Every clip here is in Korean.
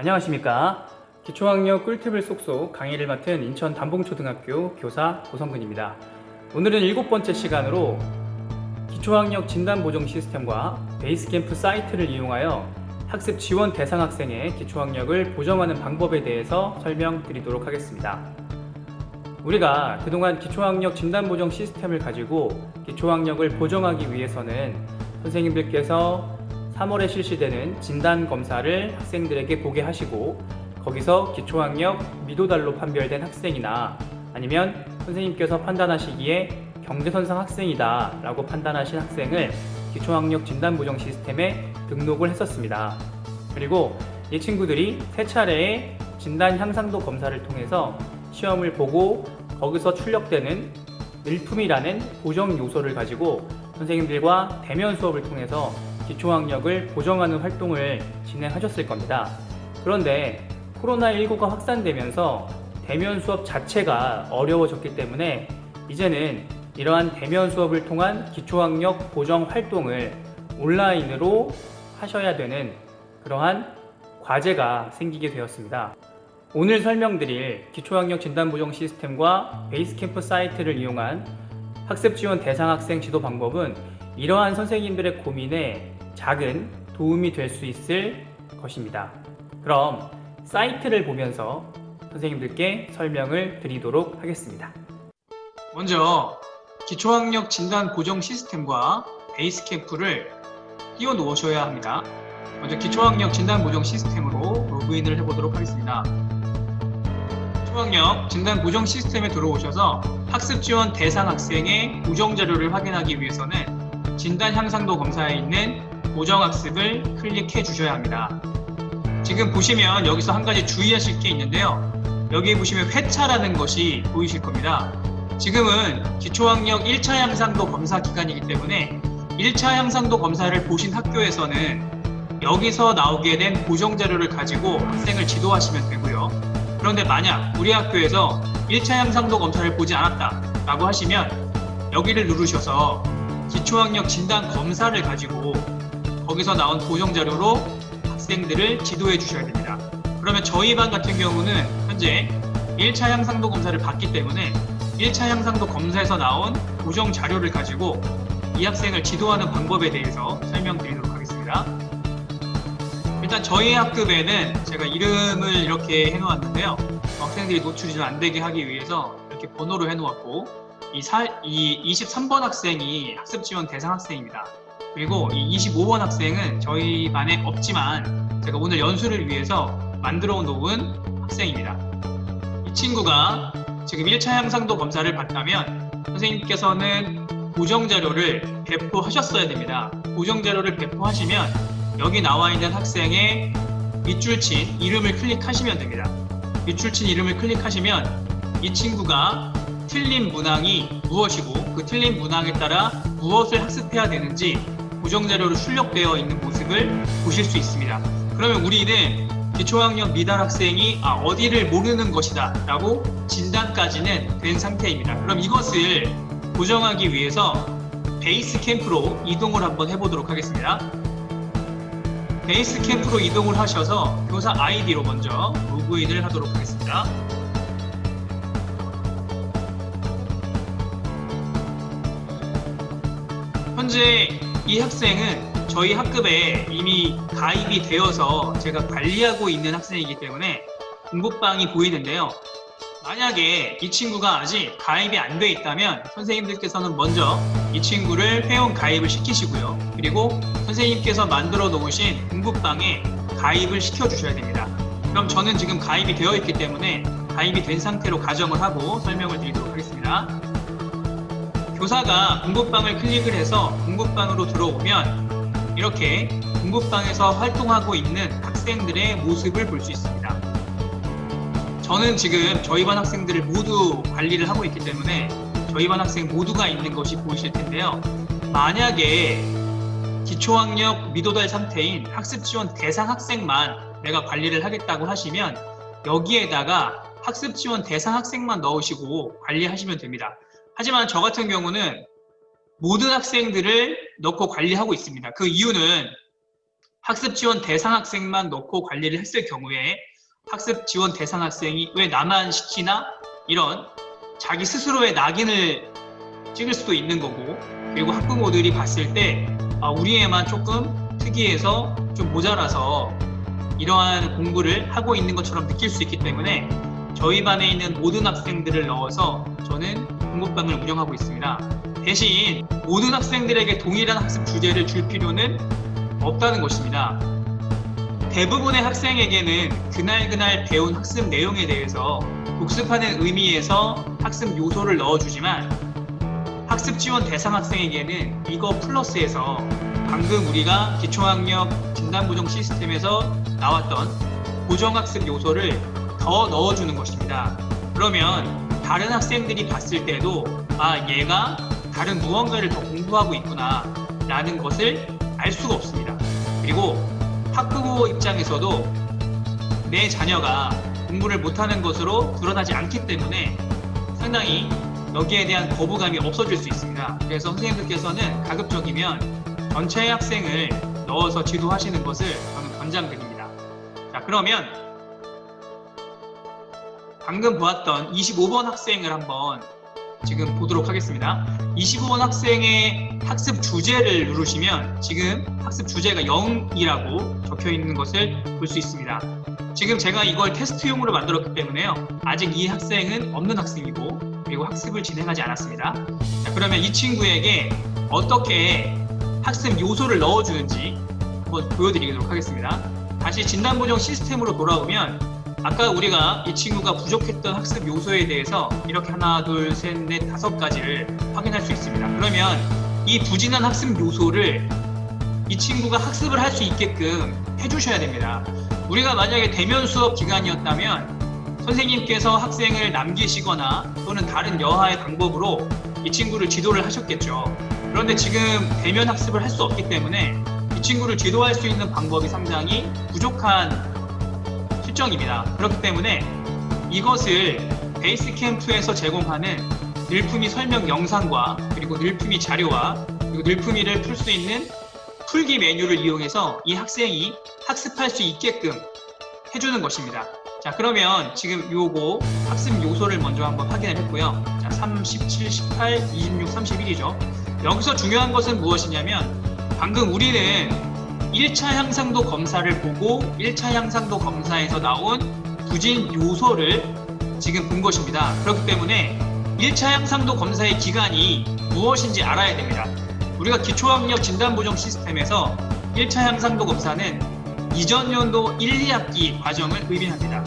안녕하십니까. 기초학력 꿀팁을 쏙쏙 강의를 맡은 인천 담봉초등학교 교사 고성근입니다. 오늘은 7번째 시간으로 기초학력 진단보정 시스템과 베이스캠프 사이트를 이용하여 학습 지원 대상 학생의 기초학력을 보정하는 방법에 대해서 설명드리도록 하겠습니다. 우리가 그동안 기초학력 진단보정 시스템을 가지고 기초학력을 보정하기 위해서는 선생님들께서 3월에 실시되는 진단검사를 학생들에게 보게 하시고 거기서 기초학력 미도달로 판별된 학생이나 아니면 선생님께서 판단하시기에 경제선상 학생이다 라고 판단하신 학생을 기초학력 진단보정 시스템에 등록을 했었습니다. 그리고 이 친구들이 3차례의 진단 향상도 검사를 통해서 시험을 보고 거기서 출력되는 일품이라는 보정 요소를 가지고 선생님들과 대면 수업을 통해서 기초학력을 보정하는 활동을 진행하셨을 겁니다. 그런데 코로나19가 확산되면서 대면 수업 자체가 어려워졌기 때문에 이제는 이러한 대면 수업을 통한 기초학력 보정 활동을 온라인으로 하셔야 되는 그러한 과제가 생기게 되었습니다. 오늘 설명드릴 기초학력 진단보정 시스템과 베이스캠프 사이트를 이용한 학습 지원 대상 학생 지도 방법은 이러한 선생님들의 고민에 작은 도움이 될 수 있을 것입니다. 그럼 사이트를 보면서 선생님들께 설명을 드리도록 하겠습니다. 먼저 기초학력 진단 보정 시스템과 베이스캠프를 띄워 놓으셔야 합니다. 먼저 기초학력 진단 보정 시스템으로 로그인을 해보도록 하겠습니다. 기초학력 진단 보정 시스템에 들어오셔서 학습 지원 대상 학생의 보정 자료를 확인하기 위해서는 진단 향상도 검사에 있는 보정 학습을 클릭해 주셔야 합니다. 지금 보시면 여기서 한 가지 주의하실 게 있는데요. 여기 보시면 회차라는 것이 보이실 겁니다. 지금은 기초학력 1차 향상도 검사 기간이기 때문에 1차 향상도 검사를 보신 학교에서는 여기서 나오게 된 보정 자료를 가지고 학생을 지도하시면 되고요. 그런데 만약 우리 학교에서 1차 향상도 검사를 보지 않았다 라고 하시면 여기를 누르셔서 기초학력 진단 검사를 가지고 거기서 나온 보정 자료로 학생들을 지도해 주셔야 됩니다. 그러면 저희 반 같은 경우는 현재 1차 향상도 검사를 봤기 때문에 1차 향상도 검사에서 나온 보정 자료를 가지고 이 학생을 지도하는 방법에 대해서 설명드리도록 하겠습니다. 일단 저희 학급에는 제가 이름을 이렇게 해놓았는데요. 학생들이 노출이 좀 안 되게 하기 위해서 이렇게 번호로 해놓았고 이 23번 학생이 학습 지원 대상 학생입니다. 그리고 이 25번 학생은 저희 반에 없지만 제가 오늘 연수를 위해서 만들어 놓은 학생입니다. 이 친구가 지금 1차 향상도 검사를 봤다면 선생님께서는 보정 자료를 배포하셨어야 됩니다. 보정 자료를 배포하시면 여기 나와 있는 학생의 밑줄친 이름을 클릭하시면 됩니다. 밑줄친 이름을 클릭하시면 이 친구가 틀린 문항이 무엇이고 그 틀린 문항에 따라 무엇을 학습해야 되는지 보정 자료로 출력되어 있는 모습을 보실 수 있습니다. 그러면 우리는 기초학력 미달 학생이 어디를 모르는 것이다 라고 진단까지는 된 상태입니다. 그럼 이것을 보정하기 위해서 베이스 캠프로 이동을 한번 해보도록 하겠습니다. 베이스 캠프로 이동을 하셔서 교사 아이디로 먼저 로그인을 하도록 하겠습니다. 현재 이 학생은 저희 학급에 이미 가입이 되어서 제가 관리하고 있는 학생이기 때문에 공부방이 보이는데요. 만약에 이 친구가 아직 가입이 안 돼 있다면 선생님들께서는 먼저 이 친구를 회원 가입을 시키시고요. 그리고 선생님께서 만들어 놓으신 공부방에 가입을 시켜 주셔야 됩니다. 그럼 저는 지금 가입이 되어 있기 때문에 가입이 된 상태로 가정을 하고 설명을 드리도록 하겠습니다. 교사가 공부방을 클릭을 해서 공부방으로 들어오면 이렇게 공부방에서 활동하고 있는 학생들의 모습을 볼 수 있습니다. 저는 지금 저희 반 학생들을 모두 관리를 하고 있기 때문에 저희 반 학생 모두가 있는 것이 보이실 텐데요. 만약에 기초학력 미도달 상태인 학습 지원 대상 학생만 내가 관리를 하겠다고 하시면 여기에다가 학습 지원 대상 학생만 넣으시고 관리하시면 됩니다. 하지만 저 같은 경우는 모든 학생들을 넣고 관리하고 있습니다. 그 이유는 학습 지원 대상 학생만 넣고 관리를 했을 경우에 학습 지원 대상 학생이 왜 나만 시키나? 이런 자기 스스로의 낙인을 찍을 수도 있는 거고, 그리고 학부모들이 봤을 때 우리 애만 조금 특이해서 좀 모자라서 이러한 공부를 하고 있는 것처럼 느낄 수 있기 때문에 저희 반에 있는 모든 학생들을 넣어서 저는 공부방을 운영하고 있습니다. 대신 모든 학생들에게 동일한 학습 주제를 줄 필요는 없다는 것입니다. 대부분의 학생에게는 그날 배운 학습 내용에 대해서 복습하는 의미에서 학습 요소를 넣어주지만 학습 지원 대상 학생에게는 이거 플러스해서 방금 우리가 기초학력 진단보정 시스템에서 나왔던 고정학습 요소를 더 넣어주는 것입니다. 그러면 다른 학생들이 봤을 때도 얘가 다른 무언가를 더 공부하고 있구나 라는 것을 알 수가 없습니다. 그리고 학부모 입장에서도 내 자녀가 공부를 못하는 것으로 드러나지 않기 때문에 상당히 여기에 대한 거부감이 없어질 수 있습니다. 그래서 선생님들께서는 가급적이면 전체 학생을 넣어서 지도하시는 것을 저는 권장드립니다. 자, 그러면 방금 보았던 25번 학생을 한번 지금 보도록 하겠습니다. 25번 학생의 학습 주제를 누르시면 지금 학습 주제가 0이라고 적혀 있는 것을 볼 수 있습니다. 지금 제가 이걸 테스트용으로 만들었기 때문에요. 아직 이 학생은 없는 학생이고 그리고 학습을 진행하지 않았습니다. 자, 그러면 이 친구에게 어떻게 학습 요소를 넣어주는지 한번 보여드리도록 하겠습니다. 다시 진단보정 시스템으로 돌아오면 아까 우리가 이 친구가 부족했던 학습 요소에 대해서 이렇게 하나, 둘, 셋, 넷, 5가지를 확인할 수 있습니다. 그러면 이 부진한 학습 요소를 이 친구가 학습을 할 수 있게끔 해주셔야 됩니다. 우리가 만약에 대면 수업 기간이었다면 선생님께서 학생을 남기시거나 또는 다른 여하의 방법으로 이 친구를 지도를 하셨겠죠. 그런데 지금 대면 학습을 할 수 없기 때문에 이 친구를 지도할 수 있는 방법이 상당히 부족한 실정입니다. 그렇기 때문에 이것을 베이스캠프에서 제공하는 늘품이 설명 영상과 그리고 늘품이 자료와 그리고 늘품이를 풀 수 있는 풀기 메뉴를 이용해서 이 학생이 학습할 수 있게끔 해주는 것입니다. 자, 그러면 지금 요거 학습 요소를 먼저 한번 확인을 했고요. 자, 37, 18, 26, 31이죠. 여기서 중요한 것은 무엇이냐면 방금 우리는 1차 향상도 검사를 보고 1차 향상도 검사에서 나온 부진 요소를 지금 본 것입니다. 그렇기 때문에 1차 향상도 검사의 기간이 무엇인지 알아야 됩니다. 우리가 기초학력 진단보정 시스템에서 1차 향상도 검사는 이전 연도 1, 2학기 과정을 의미합니다.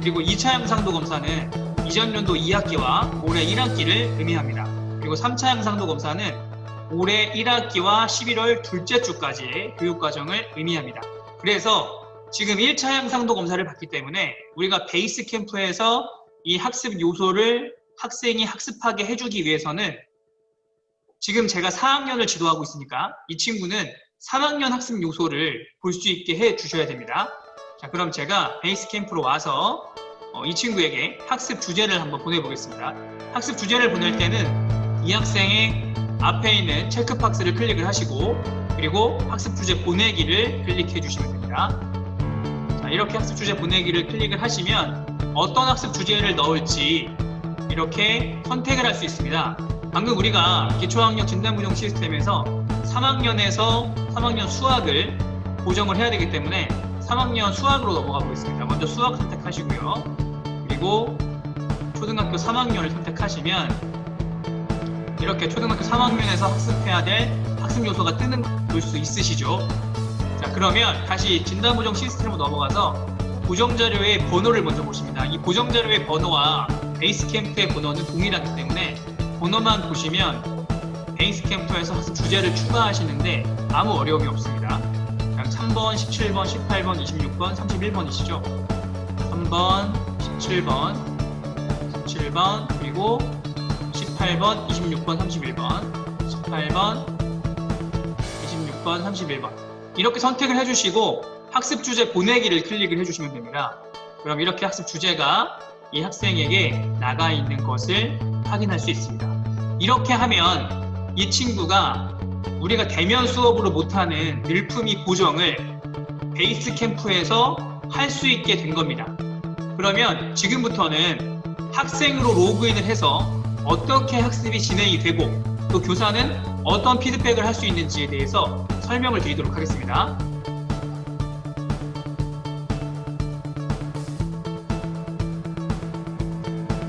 그리고 2차 향상도 검사는 이전 연도 2학기와 올해 1학기를 의미합니다. 그리고 3차 향상도 검사는 올해 1학기와 11월 둘째 주까지의 교육과정을 의미합니다. 그래서 지금 1차 향상도 검사를 받기 때문에 우리가 베이스 캠프에서 이 학습 요소를 학생이 학습하게 해주기 위해서는 지금 제가 4학년을 지도하고 있으니까 이 친구는 3학년 학습 요소를 볼 수 있게 해 주셔야 됩니다. 자, 그럼 제가 베이스 캠프로 와서 이 친구에게 학습 주제를 한번 보내보겠습니다. 학습 주제를 보낼 때는 이 학생의 앞에 있는 체크박스를 클릭을 하시고 그리고 학습 주제 보내기를 클릭해 주시면 됩니다. 자, 이렇게 학습 주제 보내기를 클릭을 하시면 어떤 학습 주제를 넣을지 이렇게 선택을 할 수 있습니다. 방금 우리가 기초학력 진단보정 시스템에서 3학년에서 3학년 수학을 보정을 해야 되기 때문에 3학년 수학으로 넘어가 보겠습니다. 먼저 수학 선택하시고요. 그리고 초등학교 3학년을 선택하시면 이렇게 초등학교 3학년에서 학습해야 될 학습 요소가 뜨는 걸 볼 수 있으시죠? 자, 그러면 다시 진단보정 시스템으로 넘어가서 보정자료의 번호를 먼저 보십니다. 이 보정자료의 번호와 베이스캠프의 번호는 동일하기 때문에 번호만 보시면 베이스캠프에서 학습 주제를 추가하시는데 아무 어려움이 없습니다. 3번, 17번, 18번, 26번, 31번이시죠? 3번, 17번, 17번, 그리고 18번, 26번, 31번, 18번, 26번, 31번 이렇게 선택을 해주시고 학습 주제 보내기를 클릭을 해주시면 됩니다. 그럼 이렇게 학습 주제가 이 학생에게 나가 있는 것을 확인할 수 있습니다. 이렇게 하면 이 친구가 우리가 대면 수업으로 못하는 늘품이 보정을 베이스 캠프에서 할 수 있게 된 겁니다. 그러면 지금부터는 학생으로 로그인을 해서 어떻게 학습이 진행이 되고 또 교사는 어떤 피드백을 할 수 있는지에 대해서 설명을 드리도록 하겠습니다.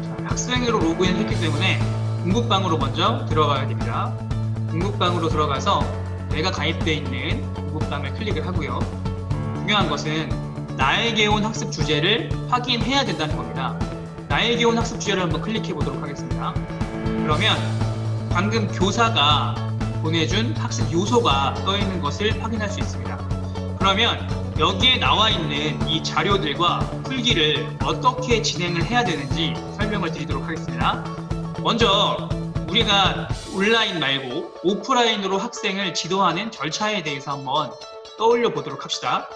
자, 학생으로 로그인을 했기 때문에 공부방으로 먼저 들어가야 됩니다. 공부방으로 들어가서 내가 가입되어 있는 공부방을 클릭을 하고요. 중요한 것은 나에게 온 학습 주제를 확인해야 된다는 겁니다. 나에게 온 학습 주제를 한번 클릭해 보도록 하겠습니다. 그러면 방금 교사가 보내준 학습 요소가 떠 있는 것을 확인할 수 있습니다. 그러면 여기에 나와 있는 이 자료들과 풀기를 어떻게 진행을 해야 되는지 설명을 드리도록 하겠습니다. 먼저 우리가 온라인 말고 오프라인으로 학생을 지도하는 절차에 대해서 한번 떠올려 보도록 합시다.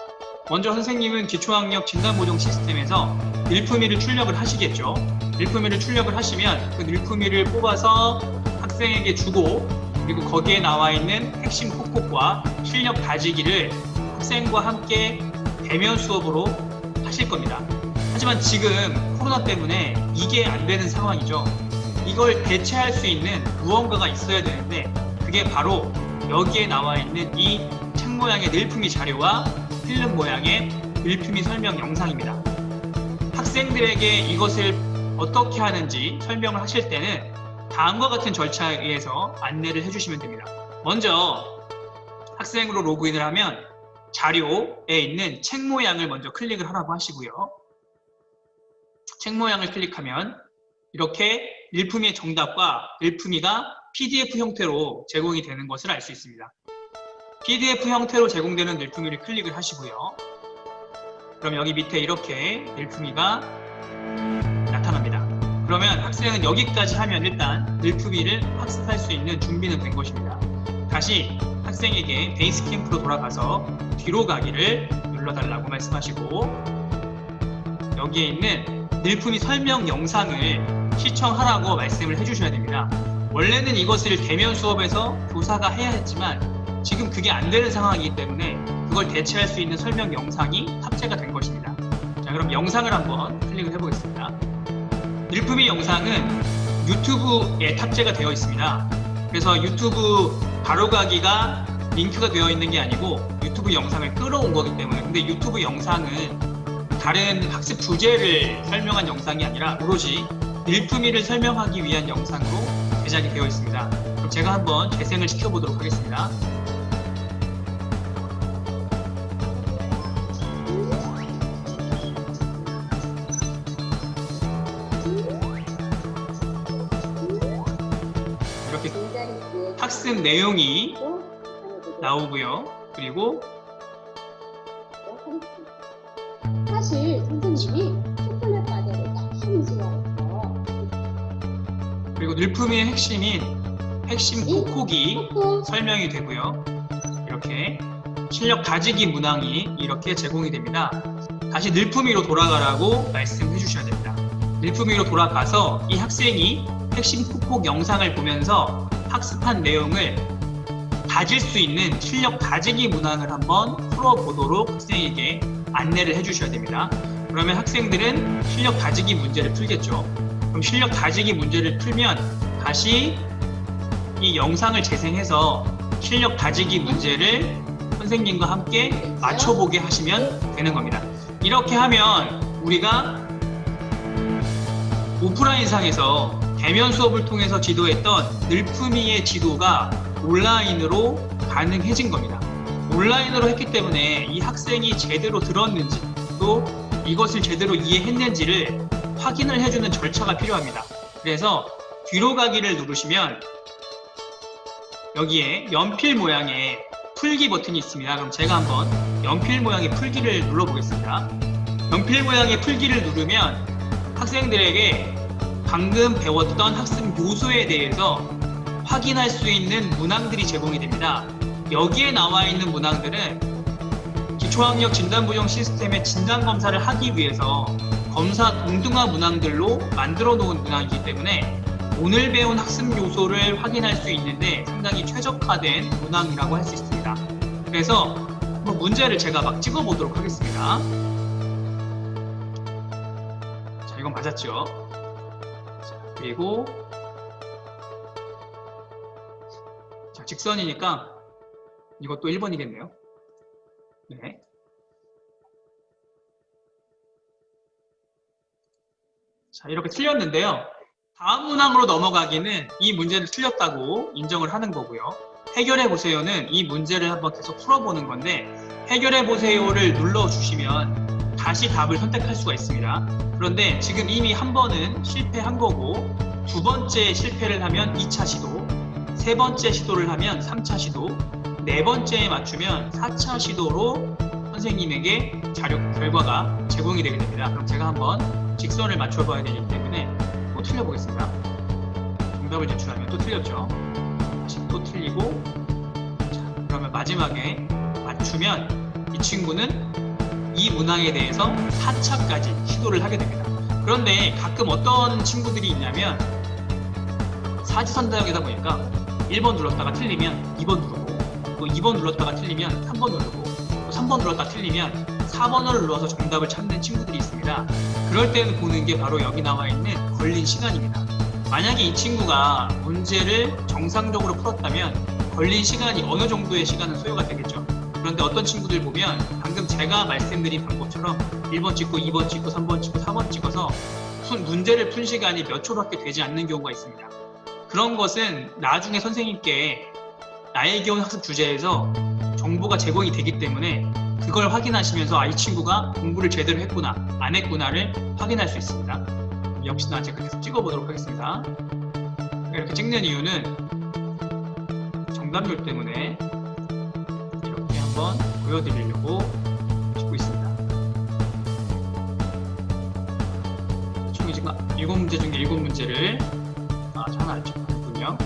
먼저 선생님은 기초학력 진단보정 시스템에서 늘품위를 출력을 하시겠죠. 늘품위를 출력을 하시면 그 늘품위를 뽑아서 학생에게 주고 그리고 거기에 나와 있는 핵심 콕콕과 실력 다지기를 학생과 함께 대면 수업으로 하실 겁니다. 하지만 지금 코로나 때문에 이게 안 되는 상황이죠. 이걸 대체할 수 있는 무언가가 있어야 되는데 그게 바로 여기에 나와 있는 이 책 모양의 늘품위 자료와 필름 모양의 늘품위 설명 영상입니다. 학생들에게 이것을 어떻게 하는지 설명을 하실 때는 다음과 같은 절차에 의해서 안내를 해주시면 됩니다. 먼저 학생으로 로그인을 하면 자료에 있는 책 모양을 먼저 클릭을 하라고 하시고요. 책 모양을 클릭하면 이렇게 늘품위의 정답과 늘품위가 PDF 형태로 제공이 되는 것을 알 수 있습니다. PDF 형태로 제공되는 늘품위를 클릭을 하시고요. 그럼 여기 밑에 이렇게 늘품위가 나타납니다. 그러면 학생은 여기까지 하면 일단 늘품위를 학습할 수 있는 준비는 된 것입니다. 다시 학생에게 베이스 캠프로 돌아가서 뒤로 가기를 눌러달라고 말씀하시고 여기에 있는 늘품위 설명 영상을 시청하라고 말씀을 해주셔야 됩니다. 원래는 이것을 대면 수업에서 교사가 해야 했지만 지금 그게 안 되는 상황이기 때문에 그걸 대체할 수 있는 설명 영상이 탑재가 된 것입니다. 자, 그럼 영상을 한번 클릭을 해보겠습니다. 늘품위 영상은 유튜브에 탑재가 되어 있습니다. 그래서 유튜브 바로가기가 링크가 되어 있는 게 아니고 유튜브 영상을 끌어온 거기 때문에 근데 유튜브 영상은 다른 학습 주제를 설명한 영상이 아니라 오로지 늘품위를 설명하기 위한 영상으로 제작이 되어 있습니다. 그럼 제가 한번 재생을 시켜보도록 하겠습니다. 이렇게 학습 내용이 나오고요. 그리고 사실 선생님이 초콜릿 과자를 열심히 좋아해서 그리고 늘품위의 핵심 콕콕이 설명이 되고요. 이렇게 실력 다지기 문항이 이렇게 제공이 됩니다. 다시 늘품위로 돌아가라고 말씀해 주셔야 됩니다. 늘품위로 돌아가서 이 학생이 핵심 콕콕 영상을 보면서 학습한 내용을 다질 수 있는 실력 다지기 문항을 한번 풀어보도록 학생에게 안내를 해주셔야 됩니다. 그러면 학생들은 실력 다지기 문제를 풀겠죠. 그럼 실력 다지기 문제를 풀면 다시 이 영상을 재생해서 실력 다지기 문제를 선생님과 함께 맞춰보게 하시면 되는 겁니다. 이렇게 하면 우리가 오프라인상에서 대면 수업을 통해서 지도했던 늘품위의 지도가 온라인으로 가능해진 겁니다. 온라인으로 했기 때문에 이 학생이 제대로 들었는지 또 이것을 제대로 이해했는지를 확인을 해주는 절차가 필요합니다. 그래서 뒤로 가기를 누르시면 여기에 연필 모양의 풀기 버튼이 있습니다. 그럼 제가 한번 연필 모양의 풀기를 눌러보겠습니다. 연필 모양의 풀기를 누르면 학생들에게 방금 배웠던 학습 요소에 대해서 확인할 수 있는 문항들이 제공이 됩니다. 여기에 나와 있는 문항들은 기초학력 진단보정 시스템의 진단검사를 하기 위해서 검사 동등화 문항들로 만들어 놓은 문항이기 때문에 오늘 배운 학습 요소를 확인할 수 있는데 상당히 최적화된 문항이라고 할 수 있습니다. 그래서 그럼 문제를 제가 막 찍어 보도록 하겠습니다. 자, 이건 맞았죠? 자, 그리고 자, 직선이니까 이것도 1번이겠네요. 네. 자, 이렇게 틀렸는데요. 다음 문항으로 넘어가기는 이 문제를 틀렸다고 인정을 하는 거고요. 해결해 보세요는 이 문제를 한번 계속 풀어보는 건데, 해결해 보세요를 눌러주시면 다시 답을 선택할 수가 있습니다. 그런데 지금 이미 한 번은 실패한 거고, 두 번째 실패를 하면 2차 시도, 세 번째 시도를 하면 3차 시도, 네 번째에 맞추면 4차 시도로 선생님에게 자료 결과가 제공이 되게 됩니다. 그럼 제가 한번 직선을 맞춰봐야 되기 때문에 또 틀려보겠습니다. 정답을 제출하면 또 틀렸죠. 다시 또 틀리고, 자, 그러면 마지막에 맞추면 이 친구는 이 문항에 대해서 4차까지 시도를 하게 됩니다. 그런데 가끔 어떤 친구들이 있냐면 사지선다형이다 보니까 1번 눌렀다가 틀리면 2번 누르고, 또 2번 눌렀다가 틀리면 3번 누르고, 또 3번 눌렀다가 틀리면 4번을 눌러서 정답을 찾는 친구들이 있습니다. 그럴 때는 보는 게 바로 여기 나와 있는 걸린 시간입니다. 만약에 이 친구가 문제를 정상적으로 풀었다면 걸린 시간이 어느 정도의 시간은 소요가 되겠죠. 그런데 어떤 친구들 보면 방금 제가 말씀드린 방법처럼 1번 찍고 2번 찍고 3번 찍고 4번 찍어서 문제를 푼 시간이 몇 초밖에 되지 않는 경우가 있습니다. 그런 것은 나중에 선생님께 나의 기본 학습 주제에서 정보가 제공이 되기 때문에 그걸 확인하시면서 이 친구가 공부를 제대로 했구나 안 했구나를 확인할 수 있습니다. 역시나 제가 계속 찍어보도록 하겠습니다. 이렇게 찍는 이유는 정답률 때문에 이렇게 한번 보여드리려고 찍고 있습니다. 총 지금 7문제 중에 7문제를 잘 알죠.군요.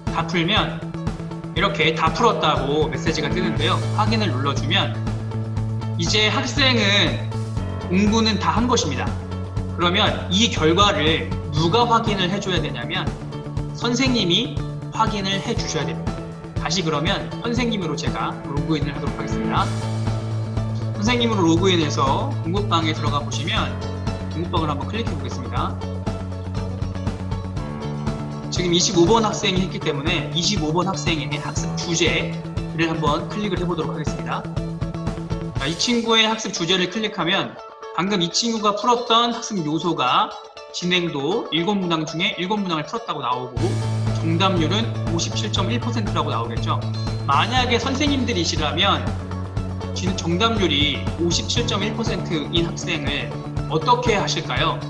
다 풀면 이렇게 다 풀었다고 메시지가 뜨는데요. 확인을 눌러주면 이제 학생은 공부는 다 한 것입니다. 그러면 이 결과를 누가 확인을 해줘야 되냐면 선생님이 확인을 해주셔야 됩니다. 다시 그러면 선생님으로 제가 로그인을 하도록 하겠습니다. 선생님으로 로그인해서 공부방에 들어가 보시면 공부방을 한번 클릭해 보겠습니다. 지금 25번 학생이 했기 때문에 25번 학생의 학습 주제를 한번 클릭을 해보도록 하겠습니다. 자, 이 친구의 학습 주제를 클릭하면 방금 이 친구가 풀었던 학습 요소가 진행도 7문항 중에 7문항을 풀었다고 나오고 정답률은 57.1%라고 나오겠죠. 만약에 선생님들이시라면 정답률이 57.1%인 학생을 어떻게 하실까요?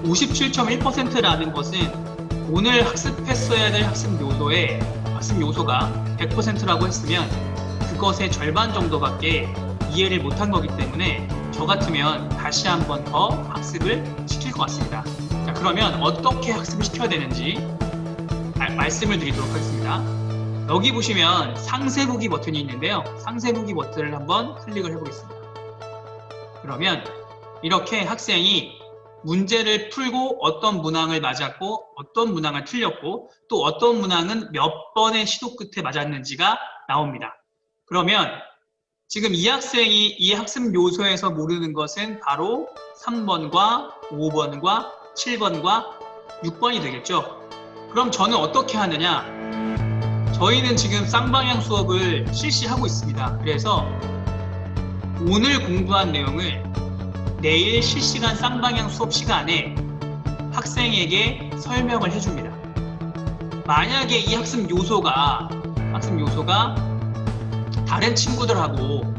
57.1%라는 것은 오늘 학습했어야 될 학습 요소가 100%라고 했으면 그것의 절반 정도밖에 이해를 못한 거기 때문에 저 같으면 다시 한 번 더 학습을 시킬 것 같습니다. 자, 그러면 어떻게 학습을 시켜야 되는지 말씀을 드리도록 하겠습니다. 여기 보시면 상세 보기 버튼이 있는데요. 상세 보기 버튼을 한번 클릭을 해보겠습니다. 그러면 이렇게 학생이 문제를 풀고 어떤 문항을 맞았고 어떤 문항을 틀렸고 또 어떤 문항은 몇 번의 시도 끝에 맞았는지가 나옵니다. 그러면 지금 이 학생이 이 학습 요소에서 모르는 것은 바로 3번과 5번과 7번과 6번이 되겠죠. 그럼 저는 어떻게 하느냐? 저희는 지금 쌍방향 수업을 실시하고 있습니다. 그래서 오늘 공부한 내용을 내일 실시간 쌍방향 수업 시간에 학생에게 설명을 해줍니다. 만약에 이 학습 요소가 다른 친구들하고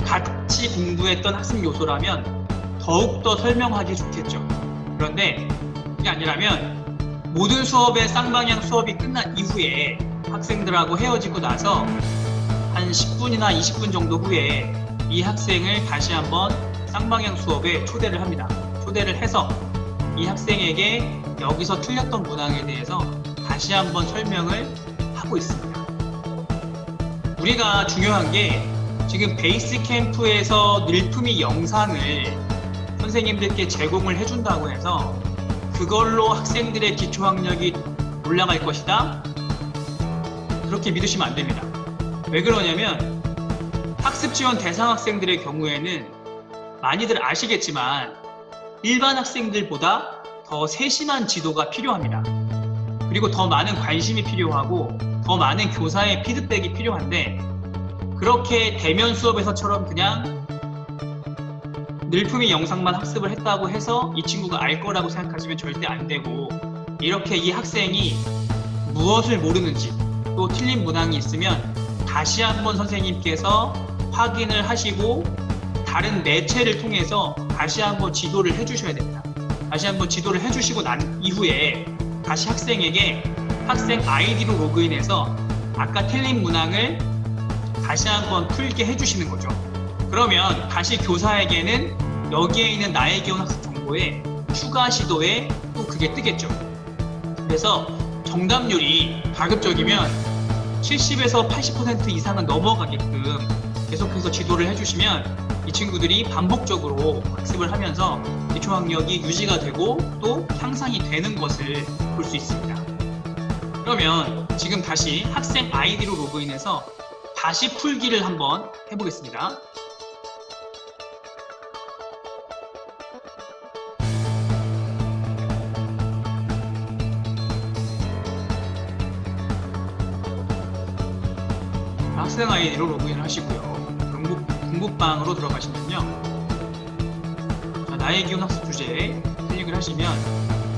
같이 공부했던 학습 요소라면 더욱더 설명하기 좋겠죠. 그런데 그게 아니라면 모든 수업의 쌍방향 수업이 끝난 이후에 학생들하고 헤어지고 나서 한 10분이나 20분 정도 후에 이 학생을 다시 한번 쌍방향 수업에 초대를 합니다. 초대를 해서 이 학생에게 여기서 틀렸던 문항에 대해서 다시 한번 설명을 하고 있습니다. 우리가 중요한 게 지금 베이스 캠프에서 늘품이 영상을 선생님들께 제공을 해준다고 해서 그걸로 학생들의 기초학력이 올라갈 것이다? 그렇게 믿으시면 안 됩니다. 왜 그러냐면 학습 지원 대상 학생들의 경우에는 많이들 아시겠지만 일반 학생들보다 더 세심한 지도가 필요합니다. 그리고 더 많은 관심이 필요하고 더 많은 교사의 피드백이 필요한데, 그렇게 대면 수업에서처럼 그냥 늘품이 영상만 학습을 했다고 해서 이 친구가 알 거라고 생각하시면 절대 안 되고, 이렇게 이 학생이 무엇을 모르는지 또 틀린 문항이 있으면 다시 한번 선생님께서 확인을 하시고 다른 매체를 통해서 다시 한번 지도를 해주셔야 됩니다. 다시 한번 지도를 해주시고 난 이후에 다시 학생에게 학생 아이디로 로그인해서 아까 틀린 문항을 다시 한번 풀게 해주시는 거죠. 그러면 다시 교사에게는 여기에 있는 나의 기원 학습 정보에 추가 시도에 또 그게 뜨겠죠. 그래서 정답률이 가급적이면 70에서 80% 이상은 넘어가게끔 계속해서 지도를 해주시면 이 친구들이 반복적으로 학습을 하면서 기초학력이 유지가 되고 또 향상이 되는 것을 볼 수 있습니다. 그러면 지금 다시 학생 아이디로 로그인해서 다시 풀기를 한번 해보겠습니다. 학생 아이디로 로그인을 하시고요. 공부방으로 들어가시면요. 자, 나의 기본 학습 주제에 클릭을 하시면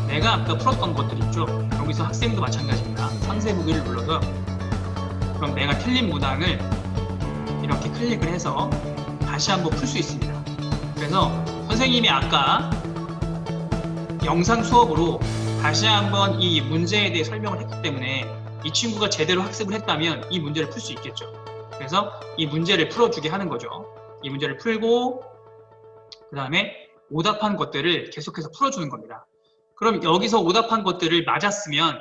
내가 아까 풀었던 것들 있죠. 여기서 학생도 마찬가지입니다. 상세 보기를 눌러서 그럼 내가 틀린 문항을 이렇게 클릭을 해서 다시 한번 풀 수 있습니다. 그래서 선생님이 아까 영상 수업으로 다시 한번 이 문제에 대해 설명을 했기 때문에 이 친구가 제대로 학습을 했다면 이 문제를 풀 수 있겠죠. 그래서 이 문제를 풀어주게 하는 거죠. 이 문제를 풀고 그 다음에 오답한 것들을 계속해서 풀어주는 겁니다. 그럼 여기서 오답한 것들을 맞았으면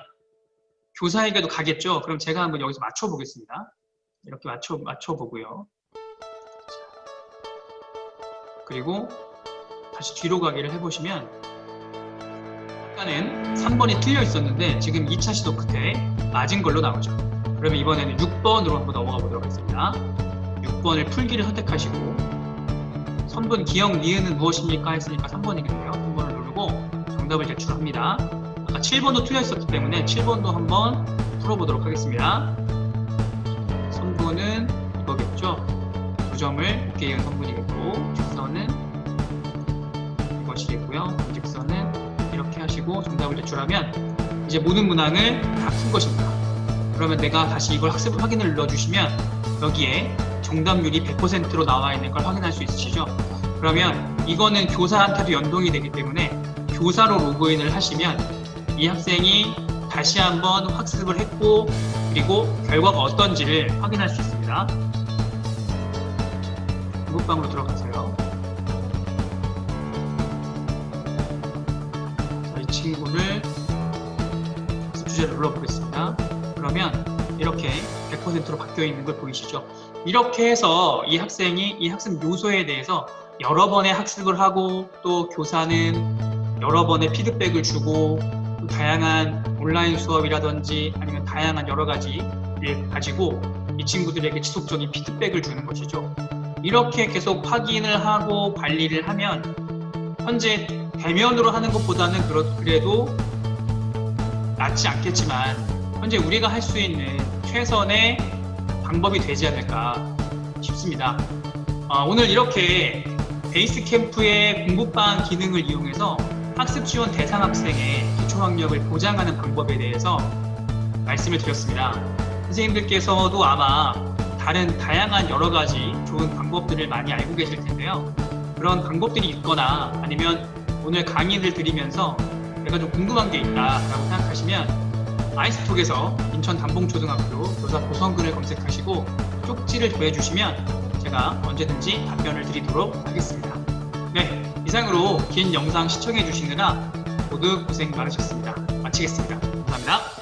교사에게도 가겠죠. 그럼 제가 한번 여기서 맞춰보겠습니다. 이렇게 맞춰보고요. 그리고 다시 뒤로 가기를 해보시면 아까는 3번이 틀려 있었는데 지금 2차 시도 끝에 맞은 걸로 나오죠. 그러면 이번에는 6번으로 한번 넘어가 보도록 하겠습니다. 6번을 풀기를 선택하시고 선분 기억 니은은 무엇입니까? 했으니까 3번이겠네요. 3번을 누르고 정답을 제출합니다. 아까 7번도 틀려 있었기 때문에 7번도 한번 풀어보도록 하겠습니다. 선분은 이거겠죠. 9점을 곱게 이은 선분이겠고 직선은 이것이겠고요. 직선은 이렇게 하시고 정답을 제출하면 이제 모든 문항을 다 푼 것입니다. 그러면 내가 다시 이걸 학습 확인을 눌러주시면 여기에 정답률이 100%로 나와 있는 걸 확인할 수 있으시죠? 그러면 이거는 교사한테도 연동이 되기 때문에 교사로 로그인을 하시면 이 학생이 다시 한번 학습을 했고 그리고 결과가 어떤지를 확인할 수 있습니다. 공부방으로 들어가세요. 자, 이 친구를 학습 주제를 눌러보겠습니다. 그러면 이렇게 100%로 바뀌어 있는 걸 보이시죠? 이렇게 해서 이 학생이 이 학습 요소에 대해서 여러 번의 학습을 하고 또 교사는 여러 번의 피드백을 주고 또 다양한 온라인 수업이라든지 아니면 다양한 여러 가지를 가지고 이 친구들에게 지속적인 피드백을 주는 것이죠. 이렇게 계속 확인을 하고 관리를 하면 현재 대면으로 하는 것보다는 그래도 낫지 않겠지만 현재 우리가 할 수 있는 최선의 방법이 되지 않을까 싶습니다. 오늘 이렇게 베이스 캠프의 공부방 기능을 이용해서 학습 지원 대상 학생의 기초학력을 보장하는 방법에 대해서 말씀을 드렸습니다. 선생님들께서도 아마 다양한 여러 가지 좋은 방법들을 많이 알고 계실 텐데요. 그런 방법들이 있거나 아니면 오늘 강의를 드리면서 내가 좀 궁금한 게 있다라고 생각하시면 아이스톡에서 인천 담봉초등학교 교사 고성근을 검색하시고 쪽지를 보내주시면 제가 언제든지 답변을 드리도록 하겠습니다. 네, 이상으로 긴 영상 시청해 주시느라 모두 고생 많으셨습니다. 마치겠습니다. 감사합니다.